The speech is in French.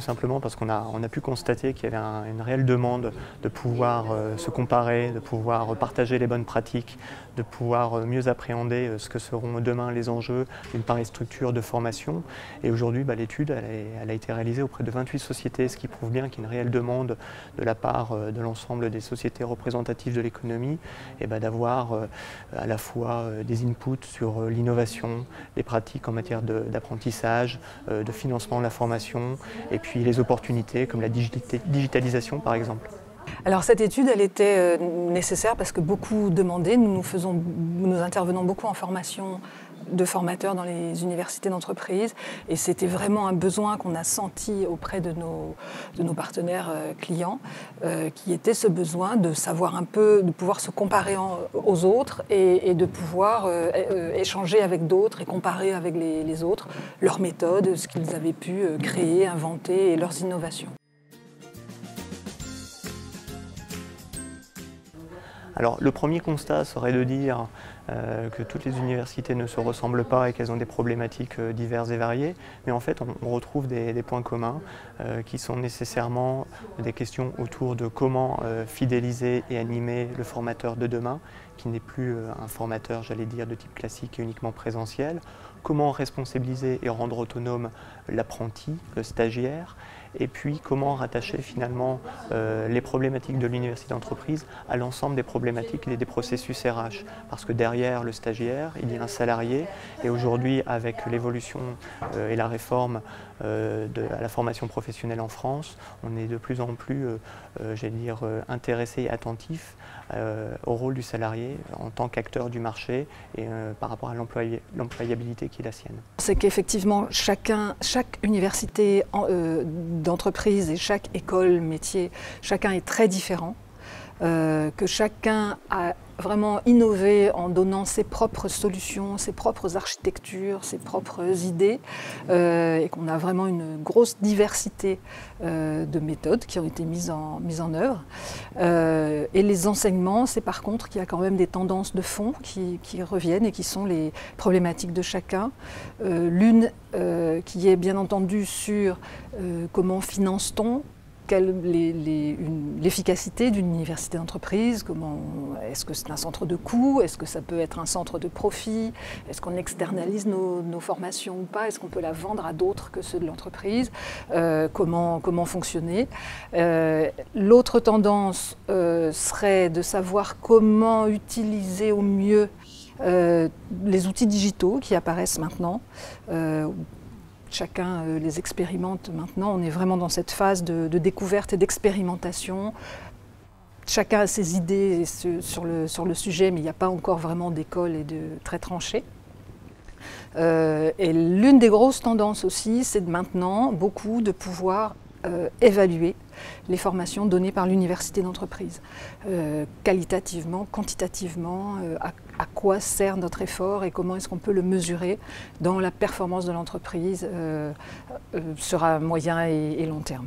tout simplement parce qu'on a pu constater qu'il y avait une réelle demande de pouvoir se comparer, de pouvoir partager les bonnes pratiques, de pouvoir mieux appréhender ce que seront demain les enjeux d'une pareille structure de formation. Et aujourd'hui, l'étude elle a été réalisée auprès de 28 sociétés, ce qui prouve bien qu'il y a une réelle demande de la part de l'ensemble des sociétés représentatives de l'économie d'avoir à la fois des inputs sur l'innovation, les pratiques en matière d'apprentissage, de financement de la formation, et puis les opportunités comme la digitalisation par exemple. Alors cette étude, elle était nécessaire parce que beaucoup demandaient. Nous intervenons beaucoup en formation de formateurs dans les universités d'entreprise et c'était vraiment un besoin qu'on a senti auprès de nos partenaires clients qui était ce besoin de savoir un peu, de pouvoir se comparer aux autres et de pouvoir échanger avec d'autres et comparer avec les autres leurs méthodes, ce qu'ils avaient pu créer, inventer et leurs innovations. Alors le premier constat serait de dire que toutes les universités ne se ressemblent pas et qu'elles ont des problématiques diverses et variées, mais en fait on retrouve des points communs qui sont nécessairement des questions autour de comment fidéliser et animer le formateur de demain, qui n'est plus un formateur, j'allais dire, de type classique et uniquement présentiel, comment responsabiliser et rendre autonome l'apprenti, le stagiaire, et puis comment rattacher finalement les problématiques de l'université d'entreprise à l'ensemble des problématiques et des processus RH. Parce que derrière le stagiaire, il y a un salarié, et aujourd'hui avec l'évolution et la réforme de la formation professionnelle en France, on est de plus en plus, j'allais dire, intéressé et attentif au rôle du salarié en tant qu'acteur du marché et par rapport à l'employabilité qui est la sienne. C'est qu'effectivement chaque université d'entreprise et chaque école métier, chacun est très différent, que chacun a vraiment innové en donnant ses propres solutions, ses propres architectures, ses propres idées, et qu'on a vraiment une grosse diversité de méthodes qui ont été mises en œuvre. Et les enseignements, c'est par contre qu'il y a quand même des tendances de fond qui reviennent et qui sont les problématiques de chacun. L'une qui est bien entendu sur comment finance-t-on l'efficacité d'une université d'entreprise, est-ce que c'est un centre de coût, est-ce que ça peut être un centre de profit, est-ce qu'on externalise nos formations ou pas, est-ce qu'on peut la vendre à d'autres que ceux de l'entreprise, comment fonctionner. L'autre tendance serait de savoir comment utiliser au mieux les outils digitaux qui apparaissent maintenant. Chacun les expérimente maintenant. On est vraiment dans cette phase de découverte et d'expérimentation. Chacun a ses idées sur le sujet, mais il n'y a pas encore vraiment d'école et de très tranchées. Et l'une des grosses tendances aussi, c'est maintenant beaucoup de pouvoir évaluer les formations données par l'université d'entreprise. Qualitativement, quantitativement, à quoi sert notre effort et comment est-ce qu'on peut le mesurer dans la performance de l'entreprise sur un moyen et long terme.